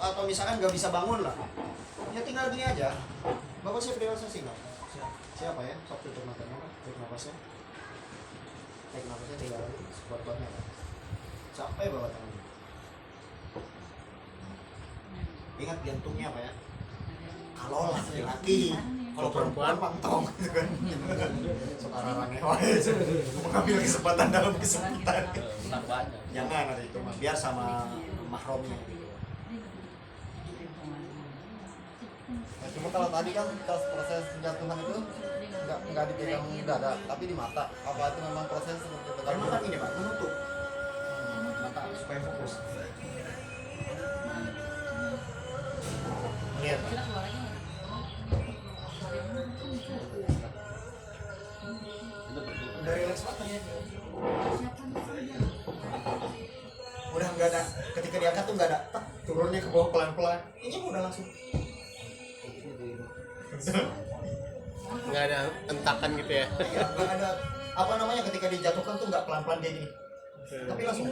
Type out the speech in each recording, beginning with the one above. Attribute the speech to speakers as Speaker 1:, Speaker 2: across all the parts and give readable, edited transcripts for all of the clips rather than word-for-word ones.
Speaker 1: atau misalkan nggak bisa bangun lah, ya tinggal gini aja. Bapak siap relaksasi nggak? Siapa ya? Sok tutup matanya, tarik nafasnya, tinggal sekuat-kuatnya, sampai bawah tangan. Ingat jantungnya apa ya? Kalau laki-laki, kalau perempuan pantong gitu kan. Sekarang aneh mengambil kesempatan dalam kesempatan. Jangan ada itu mah, biar sama mahramnya gitu.
Speaker 2: Nah, cuma kalau tadi kan pas proses penjatuhan itu nggak dipegang dada, tapi di mata. Apa itu memang proses seperti itu?
Speaker 1: Karena kan ini Pak, menutup mata supaya fokus. Lihat Pak. Udah relax matanya. Udah nggak ada, ketika diangkat tuh nggak ada turunnya ke bawah pelan-pelan. Ini udah langsung.
Speaker 3: Nggak ada hentakan gitu ya.
Speaker 1: Iya, nggak ada apa namanya ketika dijatuhkan tuh nggak pelan-pelan kayak gini, tapi langsung.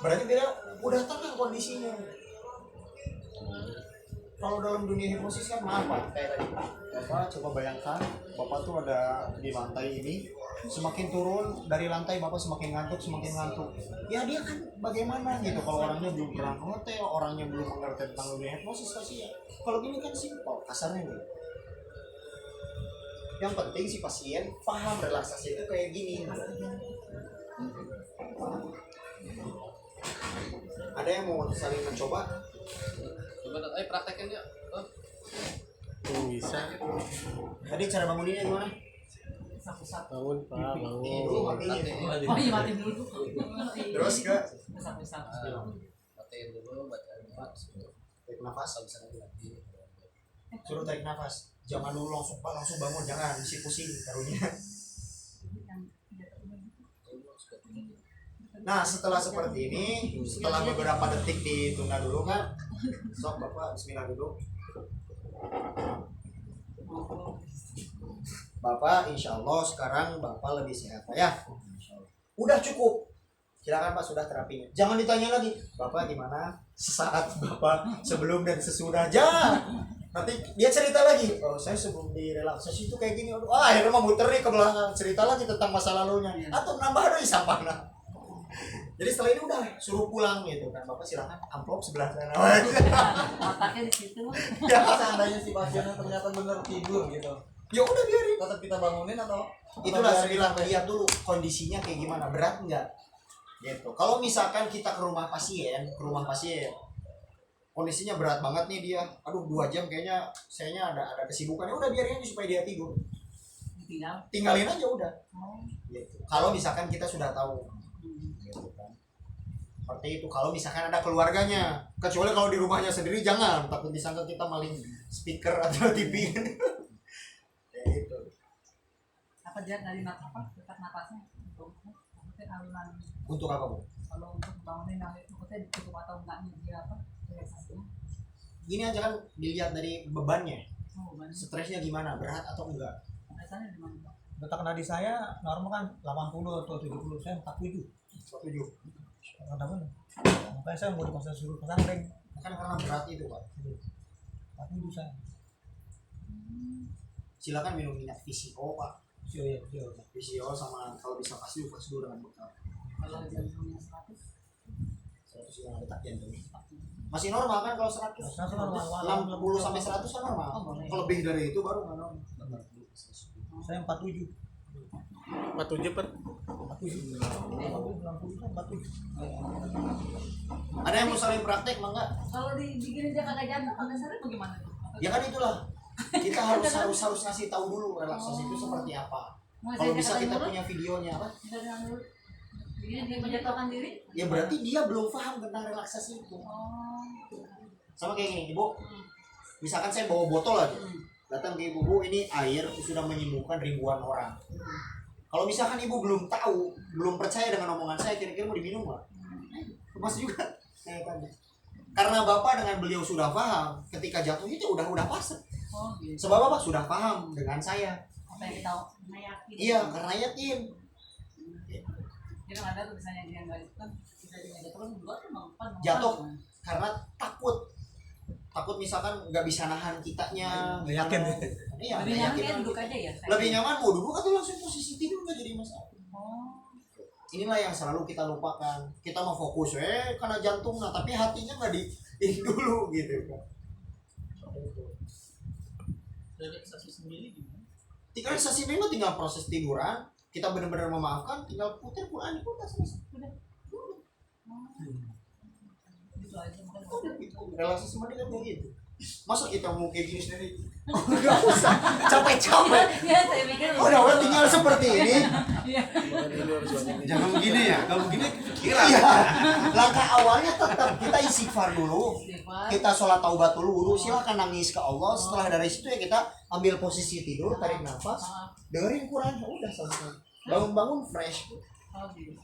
Speaker 1: Berarti dia udah tenang kondisinya. Kalau dalam dunia hipnosis kan maaf Pak, kayak tadi Bapak coba bayangkan, Bapak tuh ada di lantai ini, semakin turun dari lantai Bapak semakin ngantuk. Ya dia kan bagaimana gitu kalau orangnya belum pernah hotel, orangnya belum mengerti tentang dunia hipnosis pasti ya. Kalau gini kan simpel, kasarnya nih. Yang penting si pasien paham relaksasi itu kayak gini. Ada yang mau saling mencoba?
Speaker 4: Coba praktekin ya.
Speaker 3: Bisa.
Speaker 1: Tadi cara banguninnya gimana?
Speaker 3: Bangun Pak,
Speaker 1: Ini dulu
Speaker 3: bangun.
Speaker 1: matiin.
Speaker 5: Oh iya mati dulu.
Speaker 1: Terus ke
Speaker 4: Matiin dulu, baca
Speaker 1: tarik nafas.
Speaker 4: bisa lagi.
Speaker 1: Suruh tarik nafas. Jangan dulu langsung bangun, jangan mesti pusing karunya. Nah setelah seperti ini, setelah beberapa detik ditunda dulu kan, sok Bapak bismillah dulu. Bapak insya Allah sekarang Bapak lebih sehat ya. Udah cukup. Silakan Pak, sudah terapinya. Jangan ditanya lagi, Bapak gimana sesaat Bapak sebelum dan sesudah. Jangan. Nanti dia cerita lagi, oh saya sebelum direlaksasi itu kayak gini. Aduh, akhirnya mah muter nih ke belakang, cerita lagi tentang masa lalunya. Atau nambah doi sampahna. Jadi setelah ini udah suruh pulang gitu kan. Bapak silakan amplop sebelah sana.
Speaker 5: Otaknya di situ.
Speaker 1: Ya,
Speaker 2: Seandainya si pasiennya ternyata benar tidur gitu,
Speaker 1: ya udah biarin.
Speaker 2: tetap kita bangunin atau
Speaker 1: Itulah saya bilang, lihat dulu kondisinya kayak gimana, berat enggak gitu. Kalau misalkan kita ke rumah pasien, kondisinya berat banget nih dia, aduh 2 jam kayaknya sayanya ada kesibukan, ya udah biarin aja supaya dia tidur, tinggalin aja udah gitu. Kalau misalkan kita sudah tahu gitu kan, seperti itu. Kalau misalkan ada keluarganya, kecuali kalau di rumahnya sendiri jangan, takut disangka kita maling speaker atau TV. Kayak gitu.
Speaker 5: Apa dia dari dekat napasnya untuk alunan.
Speaker 1: Untuk apa Bu?
Speaker 5: Kalau untuk bangunin maksudnya ditutup atau enggaknya dia apa relaksasinya.
Speaker 1: Gini aja kan, dilihat dari bebannya,
Speaker 5: Oh banyak.
Speaker 1: stresnya gimana, berat atau enggak.
Speaker 5: Biasanya di mana?
Speaker 6: Detak nadi saya normal kan 80 atau 70, saya 47.
Speaker 1: 47.
Speaker 6: Karena mana? Makanya saya mau dipaksa suruh pesantren.
Speaker 1: Kan karena berat itu Pak.
Speaker 6: 47 saya.
Speaker 1: Silakan minum minyak visio Pak.
Speaker 6: Sio ya, sio.
Speaker 1: Visio sama kalau bisa pasti dulu dengan bekal.
Speaker 5: Kalau jantungnya 100
Speaker 1: 100 yang detak jantung. Masih normal kan kalau 100?
Speaker 6: 100 normal.
Speaker 1: 60 sampai 100 kan normal.
Speaker 5: Oh, boleh.
Speaker 1: Kalau lebih dari itu baru nggak normal.
Speaker 6: Saya 47.
Speaker 3: 47 per.
Speaker 6: 47. 60 47.
Speaker 1: Ada yang mau saling praktek mah enggak?
Speaker 5: kalau digini dia kagak jantung kagak sering bagaimana tuh?
Speaker 1: Ya kan itulah. Kita harus ngasih tahu dulu relaksasi itu seperti apa. Kalau bisa kita punya videonya apa?
Speaker 5: Begini dia menjatuhkan diri.
Speaker 1: Ya berarti dia belum paham tentang relaksasi itu.
Speaker 5: Oh.
Speaker 1: Sama kayak gini, Ibu. Misalkan saya bawa botol aja. Datang ke Ibu, Bu, ini air sudah menyembuhkan ribuan orang. Kalau misalkan Ibu belum tahu, belum percaya dengan omongan saya, kira-kira mau diminum nggak? Mas juga. Karena Bapak dengan beliau sudah paham, ketika jatuh itu udah pas.
Speaker 5: Oh gitu.
Speaker 1: Sebab Bapak sudah paham dengan saya.
Speaker 5: Apa yang kita yakin?
Speaker 1: Iya, karena yakin.
Speaker 5: Dia kan ada tuh misalnya dia nggak itu kan bisa dia jatuh kan dua tuh memang
Speaker 1: Jatuh. karena takut misalkan nggak bisa nahan kitanya.
Speaker 6: Nggak yakin.
Speaker 1: Iya,
Speaker 5: Lebih
Speaker 1: nggak
Speaker 5: nyaman
Speaker 1: yakin
Speaker 5: kayak
Speaker 1: lagi.
Speaker 5: duduk aja ya.
Speaker 1: Lebih nyaman mau duduk atau langsung posisi tidur nggak jadi masalah.
Speaker 5: Oh.
Speaker 1: Inilah yang selalu kita lupakan. Kita mau fokus karena jantung, nah tapi hatinya nggak di ini dulu gitu kan.
Speaker 4: Relaksasi sendiri gimana?
Speaker 1: Relaksasi ini mah tinggal proses tiduran, kita benar-benar memaafkan, tinggal putar Quran udah selesai.
Speaker 5: Gitu aja makan.
Speaker 1: Udah gitu. Relasi sama dia kan kayak gitu. Masa kita mau kayak gini sendiri? Enggak usah, capek-capek.
Speaker 5: Ya, saya pikir.
Speaker 1: Udah tinggal seperti ini.
Speaker 5: Iya.
Speaker 2: Jangan begini ya, kalau begini kepikiran.
Speaker 1: Iya. Langkah awalnya tetap kita istighfar dulu.
Speaker 5: Istighfar.
Speaker 1: Kita sholat taubat dulu, wudhu, silakan nangis ke Allah. Setelah dari situ ya kita ambil posisi tidur, tarik nafas, dengerin Quran, udah selesai. Bangun-bangun fresh.
Speaker 5: Oh, gitu.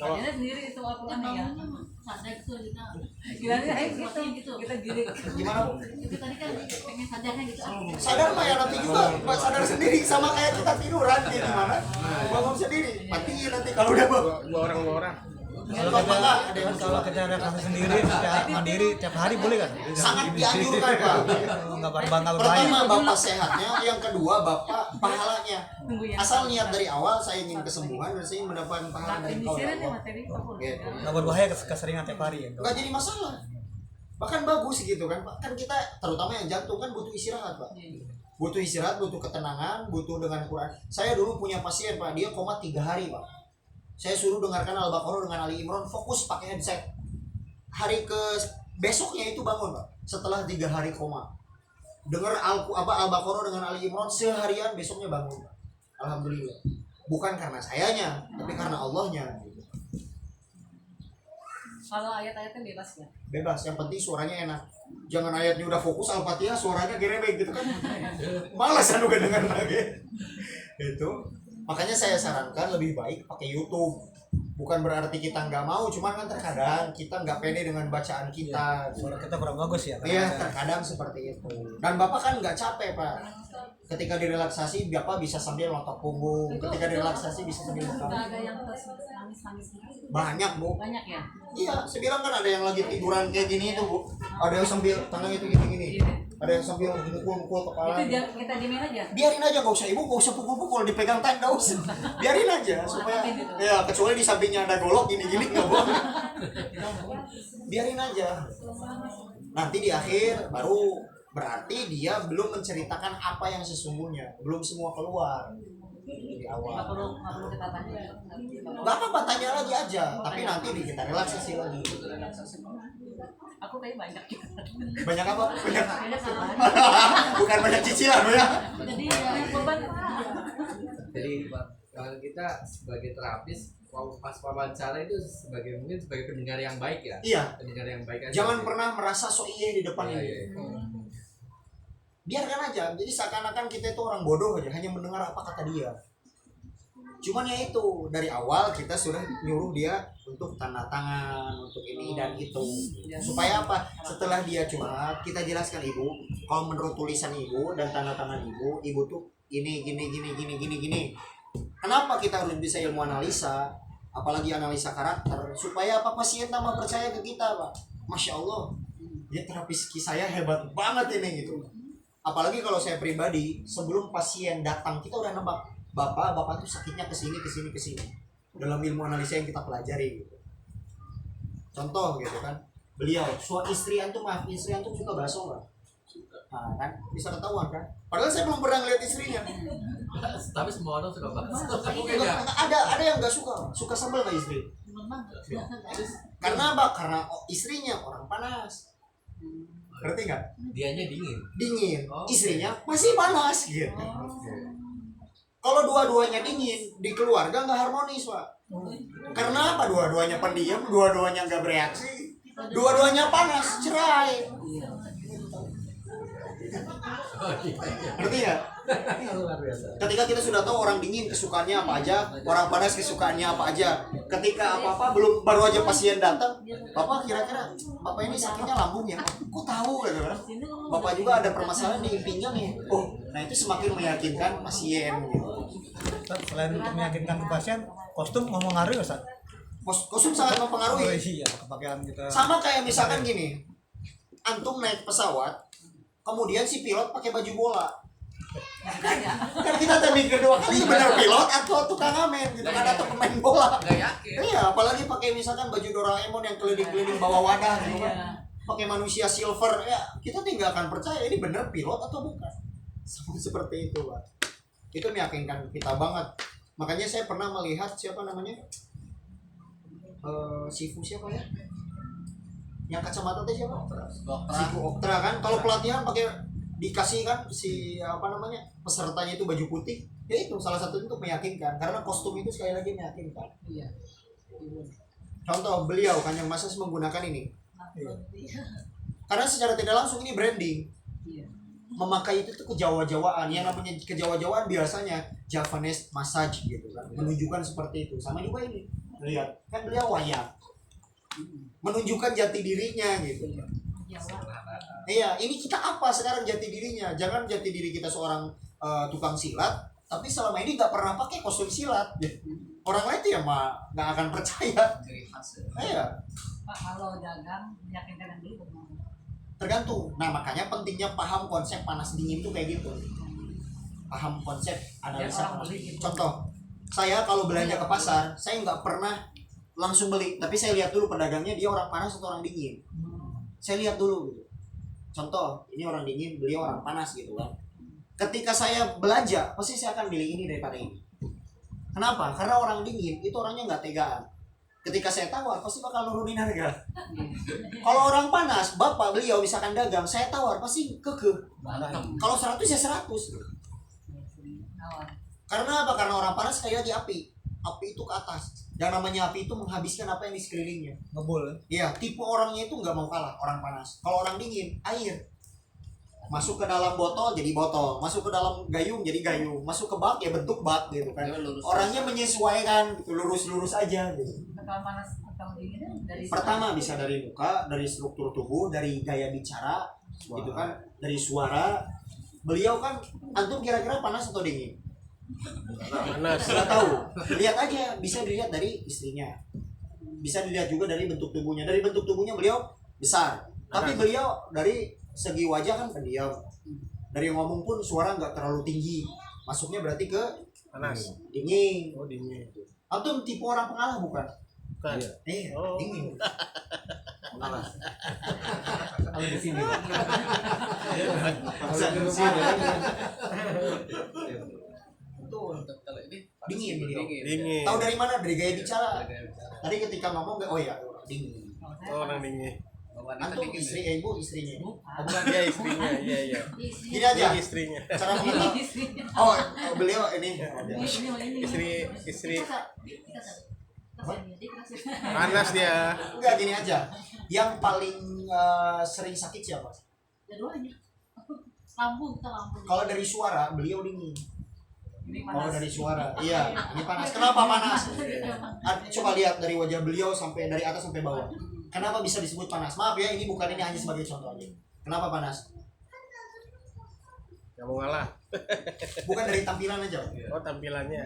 Speaker 5: Kayaknya sendiri itu Al-Quran ya.
Speaker 7: Sadar gitu kita
Speaker 5: Gimana sih gitu. Kita diri.
Speaker 1: Gimana Bu?
Speaker 7: itu tadi kan pengen sadarnya gitu
Speaker 1: Sadar mah ya nanti juga Mbak sadar sendiri sama kayak kita tiduran kayak gimana? Bangun sendiri, matiin nanti kalau udah bangun.
Speaker 3: Dua orang.
Speaker 6: Kalau kita relaksasi sendiri, tiap mandiri, tiap hari boleh kan?
Speaker 1: Sangat dianjurkan Pak.
Speaker 6: Nggak berbangga
Speaker 1: Pertama
Speaker 6: berbahaya.
Speaker 1: Bapak sehatnya, yang kedua Bapak pahalanya.
Speaker 5: Tunggu ya.
Speaker 1: Asal niat dari awal saya ingin kesembuhan dan saya ingin mendapatkan pahala dari
Speaker 5: Di
Speaker 1: Allah.
Speaker 5: sini nih materi apa?
Speaker 1: Gitu.
Speaker 6: Nggak berbahaya keseringan tiap hari ya.
Speaker 1: Nggak jadi masalah. Bahkan bagus gitu kan Pak. Kan kita terutama yang jantung kan butuh istirahat Pak. Butuh istirahat, butuh ketenangan, butuh dengan Quran. Saya dulu punya pasien Pak, dia koma 3 hari Pak. Saya suruh dengarkan Al-Baqarah dengan Ali Imran, fokus pakai headset. Hari ke besoknya itu bangun Pak, setelah 3 hari koma. Dengar Al-Baqarah dengan Ali Imran seharian, besoknya bangun Pak. Alhamdulillah. Bukan karena sayanya, tapi karena Allahnya.
Speaker 5: Kalau ayat-ayatnya bebas ya.
Speaker 1: Bebas, yang penting suaranya enak. Jangan ayatnya udah fokus Al-Fatihah suaranya gerebek gitu kan. Malas anu dengar lagi. Itu. Makanya saya sarankan lebih baik pakai YouTube. Bukan berarti kita nggak mau, cuman kan terkadang kita nggak pede dengan bacaan kita.
Speaker 6: Suara kita kurang bagus ya.
Speaker 1: Iya, terkadang seperti itu. Dan Bapak kan nggak capek, Pak. Ketika direlaksasi, Bapak bisa sambil lotok punggung. Ketika direlaksasi bisa sambil
Speaker 5: Nggak
Speaker 1: makan.
Speaker 5: ada yang nangis-nangis gitu.
Speaker 1: Banyak, Bu.
Speaker 5: Banyak ya.
Speaker 1: Iya, saya bilang kan ada yang lagi tiduran kayak gini itu, Bu. Ada yang sambil tangannya itu gini-gini. Ada yang sambil mukul-mukul kepala.
Speaker 5: Itu dia, kita diemin aja.
Speaker 1: Biarin aja, gak usah ibu, gak usah pukul-pukul, dipegang tangan, gak usah. Biarin aja supaya ya kecuali di sampingnya ada golok gini-gini nggak boleh. Biarin aja. Nanti di akhir baru berarti dia belum menceritakan apa yang sesungguhnya, belum semua keluar di
Speaker 5: Nggak
Speaker 1: awal.
Speaker 5: perlu kita tanya.
Speaker 1: Gak apa-apa, tanya lagi aja, tapi nanti kita relaksasi lagi.
Speaker 5: Aku kayak banyak juga.
Speaker 1: Banyak apa? Banyak.
Speaker 5: Banyak sama.
Speaker 1: Bukan banyak cicilan, ya.
Speaker 5: Jadi banyak beban.
Speaker 4: Jadi kalau kita sebagai terapis pas wawancara itu mungkin sebagai pendengar yang baik ya.
Speaker 1: Iya.
Speaker 4: Pendengar yang baik aja.
Speaker 1: Jangan pernah merasa sok iya di depan
Speaker 4: Iya,
Speaker 1: ini.
Speaker 4: iya.
Speaker 1: Biarkan aja. Jadi seakan-akan kita itu orang bodoh aja, hanya mendengar apa kata dia. Cuman ya itu, dari awal kita sudah nyuruh dia untuk tanda tangan, untuk ini dan itu. Supaya apa? Setelah dia curhat, kita jelaskan ibu, kalau menurut tulisan ibu dan tanda tangan ibu tuh ini gini. Kenapa kita harus bisa ilmu analisa, apalagi analisa karakter, supaya apa pasien tambah percaya ke kita, Pak. Masya Allah, dia terapis saya hebat banget ini gitu. Apalagi kalau saya pribadi, sebelum pasien datang kita udah nebak, bapak tuh sakitnya kesini. Dalam ilmu analisa yang kita pelajari gitu. Contoh gitu kan, beliau istri antum suka bakso nggak? Nah kan bisa ketahuan kan. Padahal saya belum pernah ngeliat istrinya.
Speaker 4: Tapi semua orang suka banget.
Speaker 1: Ada yang nggak suka sambal nggak istri? Karena apa? Karena istrinya orang panas. Ngerti nggak?
Speaker 4: Dianya dingin.
Speaker 1: Dingin,
Speaker 4: Oh,
Speaker 1: istrinya masih panas gitu. Kalau dua-duanya dingin, di keluarga nggak harmonis, Pak. Karena apa? Dua-duanya pendiam, dua-duanya nggak bereaksi, dua-duanya panas, cerai. Ngerti nggak? Ketika kita sudah tahu orang dingin kesukaannya apa aja, orang panas kesukaannya apa aja. Ketika apa-apa baru aja pasien datang, Bapak kira-kira Bapak ini sakitnya lambung ya? Kok tahu gitu kan? Bapak juga ada permasalahan di pinggang ya. Oh, nah itu semakin meyakinkan pasien gitu.
Speaker 6: Selain untuk meyakinkan pasien, kostum mau mengaruhi Ustaz?
Speaker 1: Kostum sangat mempengaruhi.
Speaker 6: Iya, kepakaian kita.
Speaker 1: Sama kayak misalkan gini, antum naik pesawat, kemudian si pilot pakai baju bola. Kan kita tadi kedua kali benar pilot atau tukang ngamen gitu kan, atau pemain bola.
Speaker 4: Nggak yakin.
Speaker 1: Iya, apalagi pakai misalkan baju Doraemon yang keliling-keliling bawa wadah gitu kan. Pakai manusia silver, ya kita tidak akan percaya ini benar pilot atau bukan. Seperti itu, Pak. Itu meyakinkan kita banget. Makanya saya pernah melihat siapa namanya? Sifu siapa ya? Yang kacamata teh siapa? Sifu Oktra kan. Kalau pelatihan pakai dikasih kan si apa namanya pesertanya itu baju putih, ya itu salah satu untuk meyakinkan karena kostum itu sekali lagi meyakinkan.
Speaker 5: Iya.
Speaker 1: Contoh beliau Kanjeng Masas menggunakan ini karena secara tidak langsung ini branding.
Speaker 5: Iya.
Speaker 1: Memakai itu tuh kejawa-jawaan, yang namanya kejawa-jawaan biasanya Javanese massage gitu kan, menunjukkan seperti itu. Sama juga ini, lihat kan beliau wayang, menunjukkan jati dirinya gitu. Iya, ini kita apa sekarang jati dirinya? Jangan jati diri kita seorang tukang silat, tapi selama ini nggak pernah pakai kostum silat. Orang lain tuh ya mah nggak akan percaya. Iya,
Speaker 5: Pak, kalau dagang meyakinkan yang dulu bagaimana?
Speaker 1: tergantung. Nah makanya pentingnya paham konsep panas dingin tuh kayak gitu. Paham konsep analisa
Speaker 5: orang
Speaker 1: panas
Speaker 5: beli
Speaker 1: dingin.
Speaker 5: gitu.
Speaker 1: Contoh, saya kalau belanja ke pasar, saya nggak pernah langsung beli, tapi saya lihat dulu pedagangnya dia orang panas atau orang dingin. Saya lihat dulu gitu. Contoh, ini orang dingin, beliau orang panas gitu kan. Ketika saya belanja, pasti saya akan pilih ini daripada ini. Kenapa? Karena orang dingin itu orangnya nggak tegaan. Ketika saya tawar, pasti bakal nurunin harga. Kalau orang panas, bapak beliau misalkan dagang, saya tawar pasti kekeh. Kalau 100 ya 100. Karena apa? Karena orang panas kayak lagi api. Api itu ke atas. Yang namanya api itu menghabiskan apa yang di sekelilingnya.
Speaker 6: Ngebul.
Speaker 1: Iya, tipe orangnya itu nggak mau kalah, orang panas. Kalau orang dingin, air. Masuk ke dalam botol jadi botol, masuk ke dalam gayung jadi gayung, masuk ke bak ya bentuk bak gitu kan. Orangnya menyesuaikan gitu, lurus-lurus aja gitu.
Speaker 5: Kalau panas atau dingin dari
Speaker 1: Pertama bisa dari muka, dari struktur tubuh, dari gaya bicara, gitu kan, dari suara. Beliau kan, antum kira-kira panas atau dingin?
Speaker 3: Panas.
Speaker 1: Nggak tahu. Lihat aja, bisa dilihat dari istrinya. Bisa dilihat juga dari bentuk tubuhnya. Dari bentuk tubuhnya beliau besar. Tapi beliau dari segi wajah kan pendiam. Dari ngomong pun suara nggak terlalu tinggi. Masuknya berarti ke
Speaker 3: Panas.
Speaker 1: dingin.
Speaker 3: Oh dingin.
Speaker 1: Antum tipe orang pengalah bukan?
Speaker 3: Bukan.
Speaker 1: Iya,
Speaker 3: Oh.
Speaker 1: dingin. Pengalah.
Speaker 6: Kalau di sini.
Speaker 1: Betul.
Speaker 4: Kalau ini
Speaker 1: Dingin beliau.
Speaker 3: Dingin.
Speaker 1: Tahu dari mana? Dari gaya bicara. Tadi ketika ngomong, oh ya, dingin.
Speaker 3: Oh orang dingin.
Speaker 1: Antum istri, ibu istrinya.
Speaker 3: Oh, bukan dia istrinya. Iya iya.
Speaker 1: Gini aja,
Speaker 3: Dia istrinya.
Speaker 1: cara mengenal. Oh, beliau ini.
Speaker 3: Istri
Speaker 7: Dikasih.
Speaker 3: panas dia.
Speaker 1: Enggak, gini aja. Yang paling sering sakit siapa?
Speaker 7: Keduanya. Lambung, kita lambung.
Speaker 1: Kalau dari suara, beliau dingin.
Speaker 5: ini
Speaker 1: Kalau
Speaker 5: panas.
Speaker 1: dari suara, iya, ini panas. Kenapa panas? Coba lihat dari wajah beliau sampai dari atas sampai bawah. Kenapa bisa disebut panas? Maaf ya, ini bukan ini hanya sebagai contoh aja. Kenapa panas?
Speaker 3: Gak mau ngalah.
Speaker 1: Bukan dari tampilan aja.
Speaker 3: Oh tampilannya.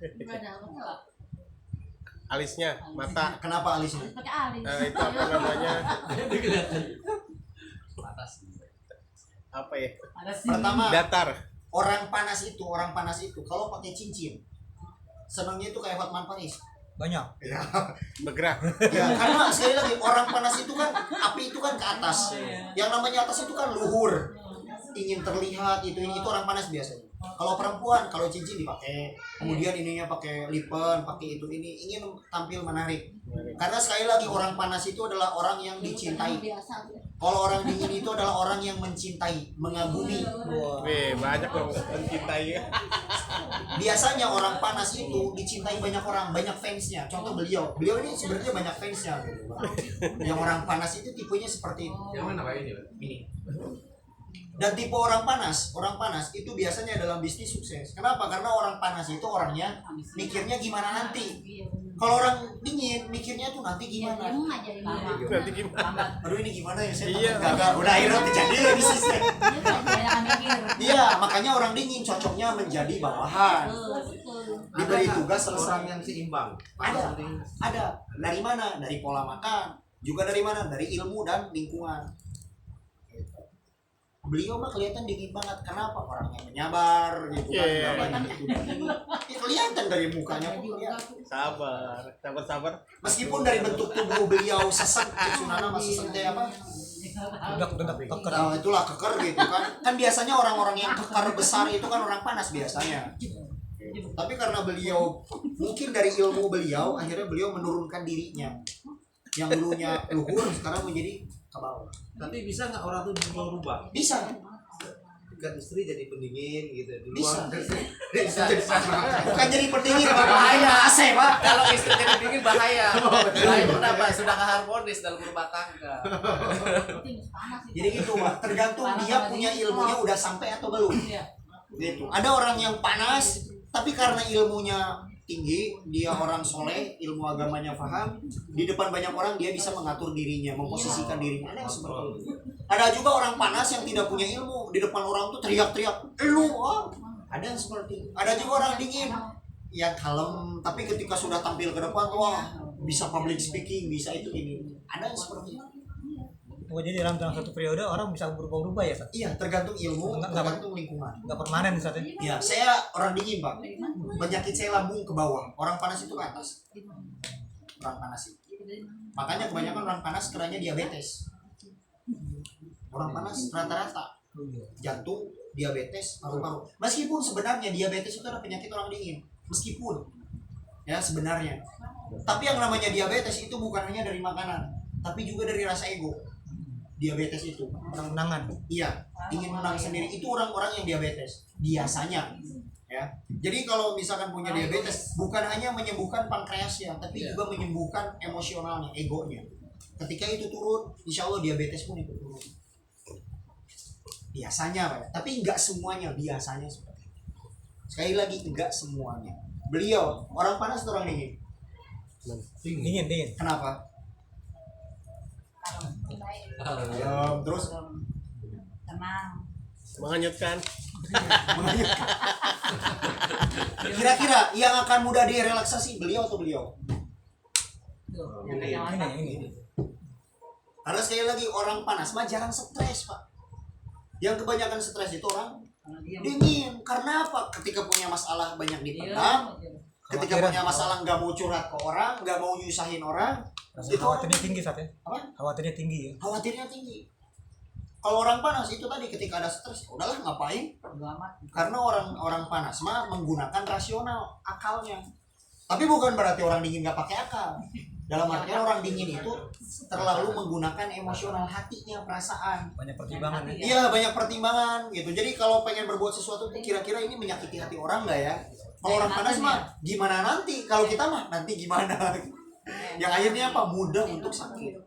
Speaker 7: Enggak ada apa-apa.
Speaker 3: Alisnya, mata.
Speaker 1: Kenapa alisnya?
Speaker 7: Pakai alis.
Speaker 3: Itu apa namanya?
Speaker 4: panas.
Speaker 3: Apa ya?
Speaker 5: Ada sih.
Speaker 1: Pertama,
Speaker 3: Datar.
Speaker 1: orang panas itu kalau pakai cincin, senangnya itu kayak Hotman Paris.
Speaker 6: Banyak.
Speaker 1: Ya,
Speaker 3: Bergerak.
Speaker 1: ya, karena sekali lagi orang panas itu kan api itu kan ke atas. Yang namanya atas itu kan luhur, ingin terlihat itu orang panas biasanya. Kalau perempuan, kalau cincin dipakai, kemudian ininya pakai lipen, pakai itu ini, ingin tampil menarik. Karena sekali lagi orang panas itu adalah orang yang dicintai.
Speaker 7: Biasa.
Speaker 1: Kalau orang dingin itu adalah orang yang mencintai, mengagumi.
Speaker 3: Wih, banyak dong mencintai.
Speaker 1: Biasanya orang panas itu dicintai banyak orang, banyak fansnya. Contoh beliau ini sebenarnya banyak fansnya. Gitu. Yang orang panas itu tipenya seperti itu.
Speaker 4: Yang mana Pak ini?
Speaker 1: Ini. Dan tipe orang panas itu biasanya dalam bisnis sukses. Kenapa? Karena orang panas itu orangnya mikirnya gimana nanti.
Speaker 7: Iya, benar.
Speaker 1: Kalau orang dingin mikirnya tuh nanti gimana.
Speaker 7: Diam aja ini.
Speaker 3: Nanti gimana?
Speaker 1: Aduh ini gimana ya saya
Speaker 3: Iya.
Speaker 1: takut gagal. Udah akhirnya kejadian bisnisnya.
Speaker 5: Banyak mikir.
Speaker 1: Iya, makanya orang dingin cocoknya menjadi bawahan.
Speaker 7: Betul.
Speaker 1: Diberi tugas selesai.
Speaker 2: Orang yang seimbang.
Speaker 1: Ada. Dari mana? Dari pola makan, Juga dari mana? Dari ilmu dan lingkungan. Gitu. Beliau mah kelihatan dingin banget. Kenapa? Orangnya menyabar gitu kan.
Speaker 3: Iya.
Speaker 1: Nggak banyak itu. Ya, kelihatan dari mukanya.
Speaker 3: Sabar, sabar.
Speaker 1: Meskipun dari bentuk tubuh beliau sesek, Sunana mas sesek teh apa?
Speaker 6: Dedak keker.
Speaker 1: Nah, itulah keker gitu kan. Kan biasanya orang-orang yang keker besar itu kan orang panas biasanya. Tapi karena beliau mungkin dari ilmu beliau akhirnya beliau menurunkan dirinya. Yang dulunya luhur sekarang menjadi ke bawah.
Speaker 4: Tapi bisa nggak orang tuh berubah?
Speaker 1: Bisa.
Speaker 4: Kan istri jadi pendingin gitu di
Speaker 1: Bisa.
Speaker 4: Bisa.
Speaker 1: Bukan jadi pendingin apa bahaya AC, Pak.
Speaker 4: Kalau istri jadi pendingin bahaya. Bahaya kenapa? Sudah nggak harmonis dalam rumah tangga.
Speaker 1: Jadi gitu, Pak. Tergantung dia punya ilmunya udah sampai atau belum.
Speaker 7: Iya.
Speaker 1: Gitu. Ada orang yang panas tapi karena ilmunya tinggi, dia orang soleh, ilmu agamanya paham, di depan banyak orang dia bisa mengatur dirinya, memposisikan dirinya. Ada yang seperti itu. Ada juga orang panas yang tidak punya ilmu, di depan orang tuh teriak-teriak, lu, oh. Ada yang seperti itu. Ada juga orang dingin, yang kalem, tapi ketika sudah tampil ke depan, wah, bisa public speaking, bisa itu ini. Ada yang seperti itu.
Speaker 6: Oh, jadi dalam satu periode orang bisa berubah-ubah ya, Sat?
Speaker 1: Iya, tergantung ilmu,
Speaker 6: Enggak,
Speaker 1: tergantung lingkungan.
Speaker 6: Nggak permanen, Sat, ya?
Speaker 1: Iya, saya orang dingin, Pak. Penyakit saya lambung ke bawah, orang panas itu ke atas. Orang panas itu. Makanya kebanyakan orang panas keranya diabetes. Orang panas rata-rata jantung, diabetes, paru-paru. Meskipun sebenarnya diabetes itu adalah penyakit orang dingin, meskipun ya sebenarnya. Tapi yang namanya diabetes itu bukan hanya dari makanan, tapi juga dari rasa ego. Diabetes itu
Speaker 6: Menang-menangan.
Speaker 1: iya, ingin menang sendiri, itu orang-orang yang diabetes biasanya ya. Jadi kalau misalkan punya diabetes bukan hanya menyembuhkan pankreasnya, tapi juga menyembuhkan emosionalnya, egonya. Ketika itu turun, insya Allah diabetes pun ikut turun. Biasanya, Pak. Tapi enggak semuanya, biasanya seperti itu. Sekali lagi, enggak semuanya. Beliau orang panas atau orang dingin?
Speaker 6: Dingin.
Speaker 1: Kenapa? Terus
Speaker 5: tenang.
Speaker 3: Menghanyutkan.
Speaker 1: kira-kira yang akan mudah direlaksasi beliau atau beliau?
Speaker 6: Ini.
Speaker 1: Karena sekali lagi orang panas mah jarang stres, Pak. Yang kebanyakan stres itu orang dingin. Karena apa? Ketika punya masalah banyak dipendam, ketika punya masalah nggak mau curhat ke orang, nggak mau nyusahin orang, itu
Speaker 6: Khawatirnya tinggi, Sat, ya?
Speaker 1: apa?
Speaker 6: Khawatirnya tinggi ya.
Speaker 1: Khawatirnya tinggi. Kalau orang panas itu tadi ketika ada stres, udahlah ngapain? Karena orang panas mah menggunakan rasional akalnya. Tapi bukan berarti orang dingin nggak pakai akal. Dalam artian orang dingin itu terlalu menggunakan emosional hatinya, perasaan.
Speaker 6: Banyak pertimbangan ya.
Speaker 1: Iya, banyak pertimbangan gitu. Jadi kalau pengen berbuat sesuatu tuh kira-kira ini menyakiti hati orang nggak ya? Kalau orang panas mah gimana nanti? Kalau kita mah nanti gimana? Yang akhirnya apa? Mudah untuk sakit.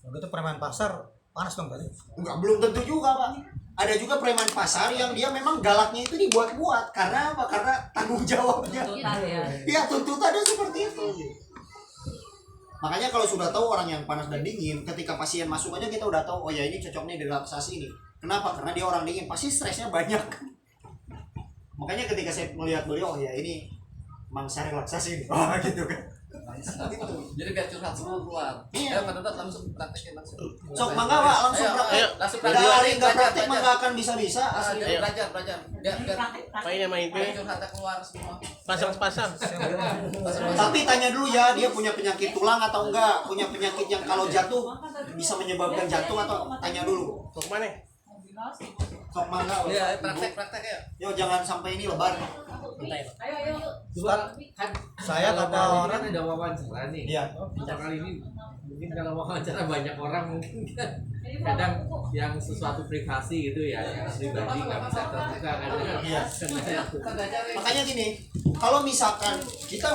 Speaker 6: Kalau itu preman pasar panas dong tadi.
Speaker 1: Enggak, belum tentu juga, Pak. Ada juga preman pasar yang dia memang galaknya itu dibuat-buat. Karena apa? Karena tanggung jawabnya. Iya, tuntutannya seperti itu. Makanya kalau sudah tahu orang yang panas dan dingin, ketika pasien masuk aja kita udah tahu, oh ya ini cocoknya di relaksasi ini. Kenapa? Karena dia orang dingin, pasti stresnya banyak. Makanya ketika saya melihat beliau, oh ya ini mangsa relaksasi nih. Oh gitu kan. Gitu.
Speaker 4: Jadi biar curhat semua keluar.
Speaker 1: Iya.
Speaker 4: Ya, Pak langsung praktekin langsung.
Speaker 1: Sok mangga Pak, langsung praktek.
Speaker 3: ayo,
Speaker 4: langsung
Speaker 1: Dari nggak praktek mah nggak akan bisa-bisa. Asli.
Speaker 3: Ayo.
Speaker 4: Belajar. Biar
Speaker 3: Main
Speaker 4: curhatnya keluar semua.
Speaker 3: pasang.
Speaker 1: Tapi tanya dulu ya, dia punya penyakit tulang atau enggak? Punya penyakit yang kalau jatuh bisa menyebabkan jantung atau tanya dulu.
Speaker 3: Mau kemana?
Speaker 1: Sok mangga. Pak.
Speaker 4: Iya, praktek ya.
Speaker 1: Yo jangan sampai ini lebar.
Speaker 7: Ayo.
Speaker 4: Coba kan
Speaker 6: Saya
Speaker 4: kalau
Speaker 6: kata
Speaker 4: ini
Speaker 6: orang
Speaker 4: kan ada wawancara nih.
Speaker 1: Iya.
Speaker 4: Kita kali ini mungkin kalau wawancara banyak orang mungkin kan kadang yang sesuatu privasi gitu ya, yang pribadi nggak bisa terbuka kadang.
Speaker 1: Iya.
Speaker 4: Makanya
Speaker 1: Makanya gini, kalau misalkan kita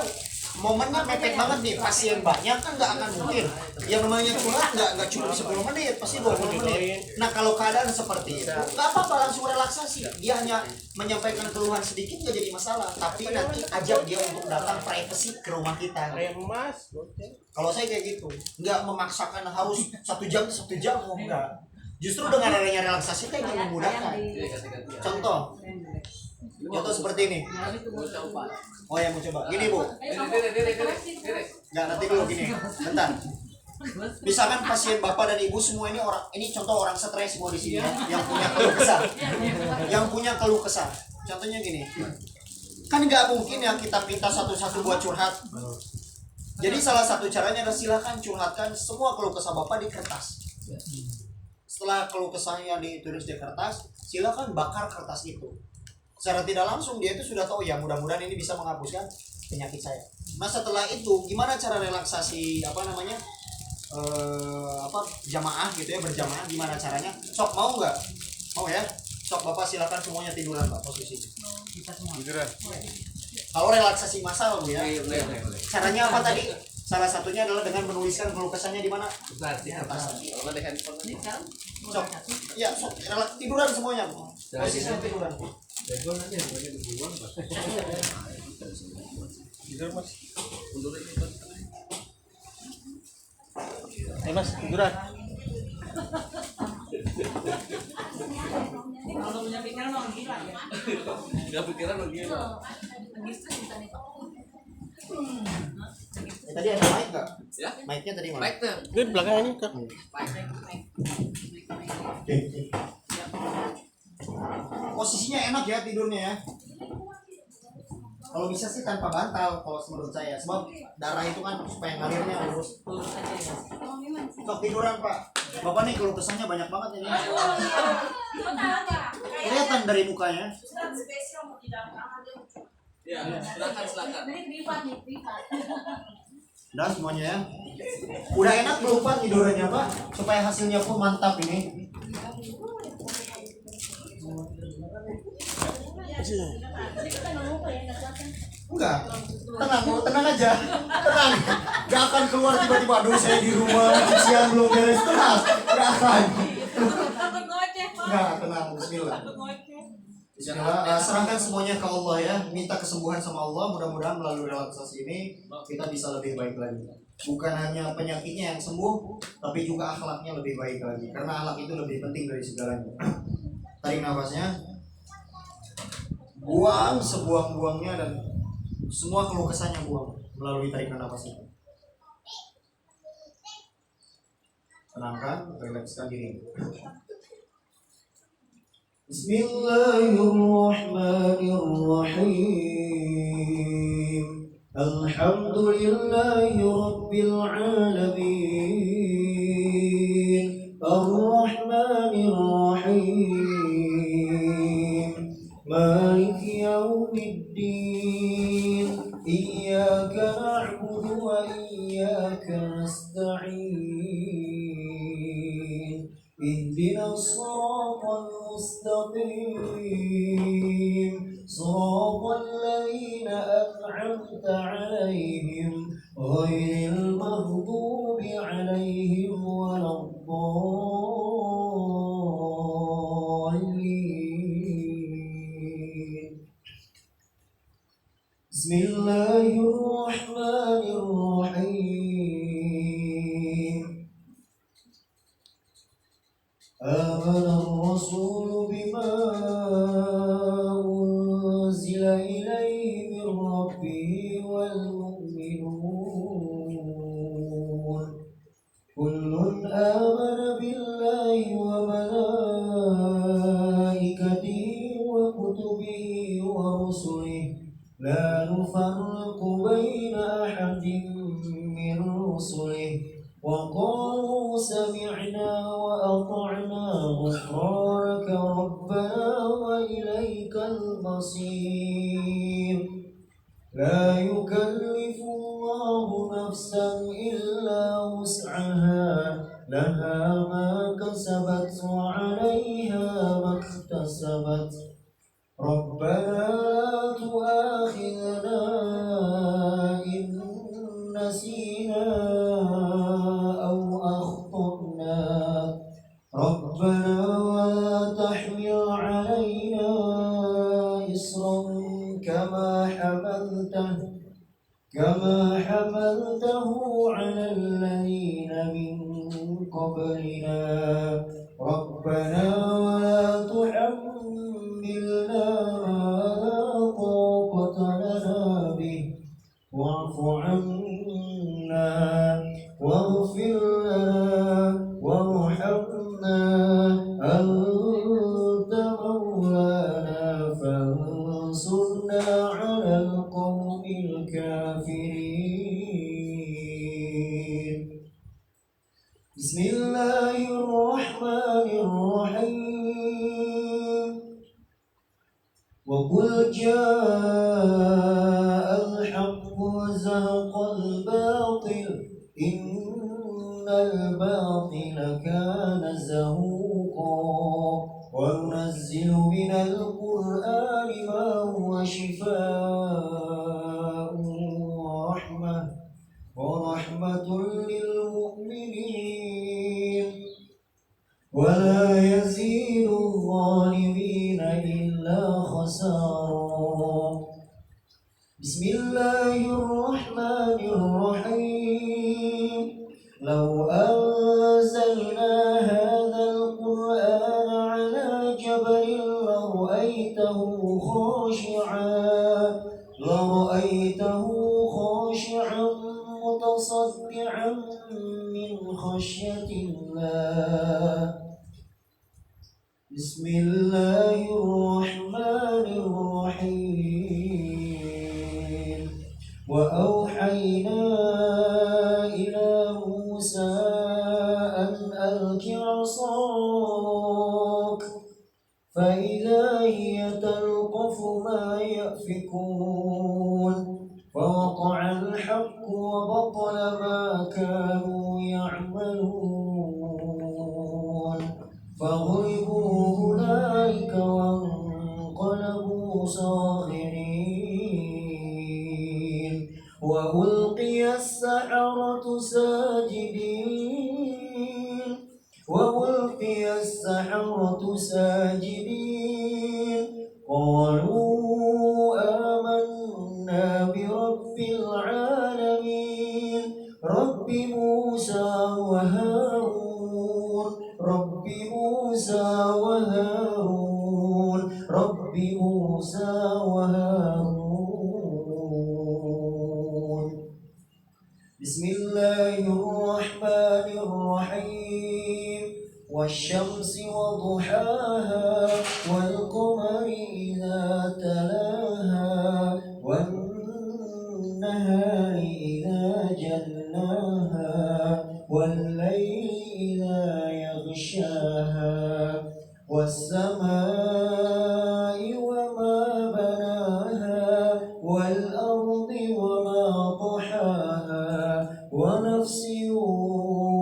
Speaker 1: momennya mepet banget nih, pasien banyak kan nggak akan mungkin. Yang namanya curhat nggak cukup 10 menit, pasti 20 menit. Nah kalau keadaan seperti itu, nggak apa-apa langsung relaksasi. Dia hanya menyampaikan keluhan sedikit nggak jadi masalah. Tapi nanti ajak dia untuk datang privacy ke rumah kita.
Speaker 3: Remas.
Speaker 1: Kalau saya kayak gitu, nggak memaksakan harus 1 jam oh enggak. Justru dengan adanya relaksasi itu yang memudahkan. Contoh seperti ini. Oh yang mau coba, gini Bu.
Speaker 4: Diri.
Speaker 1: Nggak nanti dulu gini, bentar. Misalkan pasien bapak dan ibu semua ini contoh orang stres semua di sini ya, yang punya keluh kesah, yang punya keluh kesah. Contohnya gini, kan nggak mungkin ya kita minta satu-satu buat curhat. Jadi salah satu caranya adalah silakan curhatkan semua keluh kesah bapak di kertas. Setelah keluh kesahnya ditulis di kertas, silakan bakar kertas itu. Secara tidak langsung dia itu sudah tahu ya, mudah-mudahan ini bisa menghapuskan penyakit saya. Nah setelah itu gimana cara relaksasi jamaah gitu ya, berjamaah gimana caranya? Sok mau nggak? Mau ya? Sok bapak silakan semuanya tiduran pak posisi.
Speaker 3: Tiduran.
Speaker 1: Kalau relaksasi massal bu ya.
Speaker 4: Boleh.
Speaker 1: Caranya apa tadi? Salah satunya adalah dengan menuliskan keluh kesahnya di mana?
Speaker 4: Bentar,
Speaker 1: Di kertas.
Speaker 3: Kalau ada handphone
Speaker 5: Ini sekarang
Speaker 1: Sok. Ya sok tiduran semuanya bu. Posisinya tiduran.
Speaker 4: telepon aja, bukannya dibuang, Pak.
Speaker 3: tidur mas.
Speaker 4: Untuk ini, Pak.
Speaker 3: Mas tiduran.
Speaker 5: kalau punya pikiran mau gila ya.
Speaker 4: Nggak pikiran begini.
Speaker 5: Lagi stres bisa nih Pak.
Speaker 1: Tadi ada mic nggak?
Speaker 4: Ya?
Speaker 1: Mic-nya tadi mana?
Speaker 4: Baik tuh.
Speaker 3: Ini di belakang ini kak.
Speaker 1: Posisinya enak ya tidurnya ya. Kalau bisa sih tanpa bantal kalau menurut saya, sebab darah itu kan supaya ngalirnya lurus.
Speaker 5: Lurus aja ya.
Speaker 1: Sok tiduran pak. Bapak nih keluh kesahnya banyak banget ini. Kelihatan dari mukanya.
Speaker 4: Ya, silakan.
Speaker 7: Ini privat nih, privat.
Speaker 1: Udah semuanya ya. Udah enak belum pak tidurnya pak? Supaya hasilnya pun mantap ini. Enggak, tenang aja, tenang. Gak akan keluar tiba-tiba, aduh saya di rumah siang belum beres, tenang, gak akan.
Speaker 5: Takut ngoceh Pak.
Speaker 1: Enggak, tenang, Bismillah.
Speaker 5: Takut ngoceh.
Speaker 1: Bismillah, serahkan semuanya ke Allah ya, minta kesembuhan sama Allah. Mudah-mudahan melalui relaksasi ini kita bisa lebih baik lagi. Bukan hanya penyakitnya yang sembuh, tapi juga akhlaknya lebih baik lagi. Karena akhlak itu lebih penting dari segalanya. Tarik nafasnya, buang sebuang-buangnya dan semua keluh kesahnya buang melalui tarikan nafas itu. Tenangkan, relakskan diri. Bismillahirrahmanirrahim. Alhamdulillahi rabbil alamin. Ar-Rahmanir Rahim. Maliki yaumiddin. Iyyaka na'budu wa iyyaka nasta'in. Ihdinas siratal mustaqim. Siratal ladzina an'amta 'alaihim ghairil maghdubi 'alaihim waladdallin. Bismillahirrahmanirrahim. Amana ar-rasulu bima unzila ilaihi min rabbih wal mu'minun. Kullun amana billahi wa malaikatihi wa kutubihi wa rusulihi la nufarriqu baina ahadin min rusulihi wa qalu sami'na wa ata'na ghufranaka rabbana wa ilaikal masir. La yukallifu Allahu nafsan illa wus'aha laha ma kasabat wa 'alayha ma iktasabat. Rabbana la tu'akhidhna in nasina aw akhtana. Rabbana wa la tahmil 'alayna isran كما حملته على الذين من قبلنا. ربنا ولا تحملنا ما لا طاقة لنا به واعف عنا واغفر بسم الله الرحمن الرحيم وقل جاء الحق وزهق الباطل إن الباطل كان زهوقا وننزل من القرآن ما هو شفاء ورحمة للمؤمنين ولا يزيد الظالمين إلا خسارا بسم الله الرحمن الرحيم لو أنزلنا هذا القرآن على جبل لرأيته خاشعا متصدعا من خشية الله بسم الله الرحمن الرحيم وأوحينا إلى موسى أن ألق عصاك فإذا هي تلقف ما يأفكون فوقع الحق وبطل ما كانوا يعملون فغلبوا هنالك وانقلبوا صاغرين وألقي السحرة ساجدين قالوا آمنا برب العالمين رب موسى وهارون بسم الله الرحمن الرحيم والشمس وضحاها والقمر إذا تلاها والنهار إذا جلاها والليل إذا يغشاها والسماء وما بناها والأرض وما طحاها ونفس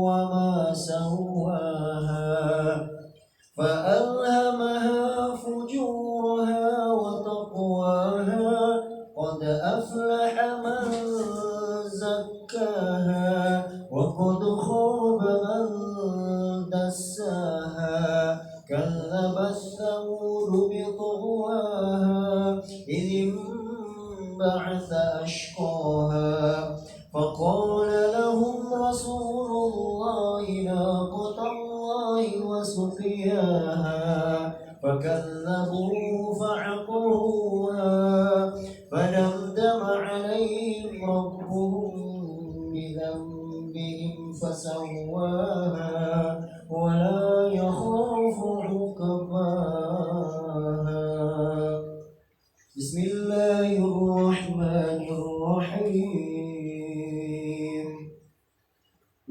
Speaker 1: وما سواها فألهمها فجورها وتقواها قد أفلح من زكاها وقد خاب من دساها كذبت ثمود بطغواها إذ انبعث أشقاها فقال لهم رسول الله ناقة الله وسقياها فكذبوه فعقروها فدمدم عليهم ربهم بذنبهم فسواها ولا يخاف عقباها بسم الله الرحمن الرحيم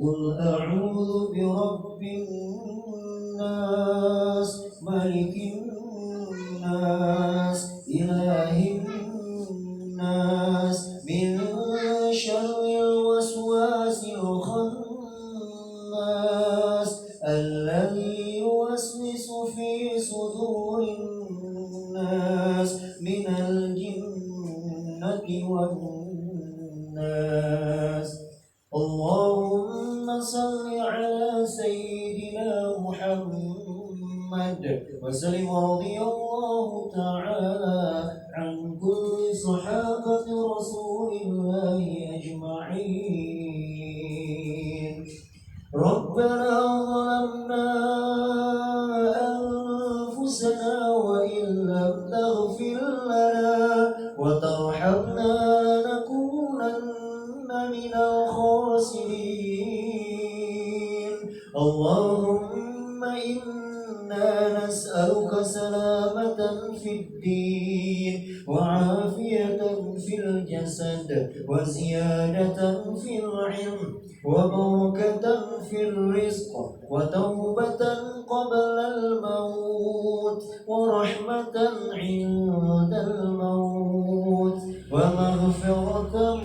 Speaker 1: قل أعوذ برب الناس ملك الناس إله الناس من شر الوسواس الخناس الذي يوسوس في صدور الناس من الجنة والناس اللهم صل على سيدنا محمد وسلم رضي الله تعالى عن كل صحابة رسول الله أجمعين ربنا ظلمنا أنفسنا وإن لم تغفر لنا وترحمنا لنكونن من الخاسرين اللهم إنا نسألك سلامة في الدين وعافية في الجسد الجسد وزيادة في العلم وبركة في الرزق وتوبة قبل الموت ورحمة عند الموت ومغفرة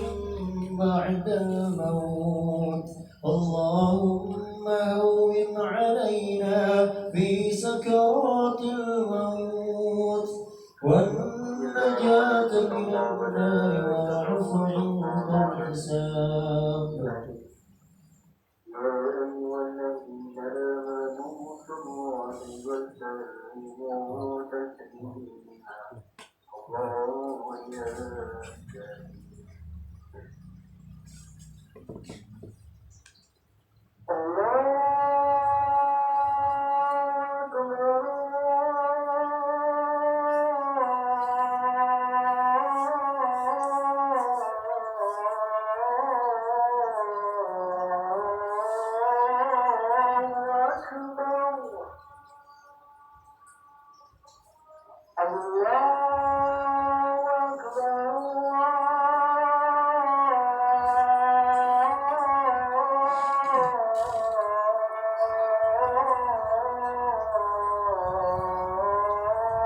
Speaker 1: بعد الموت. الله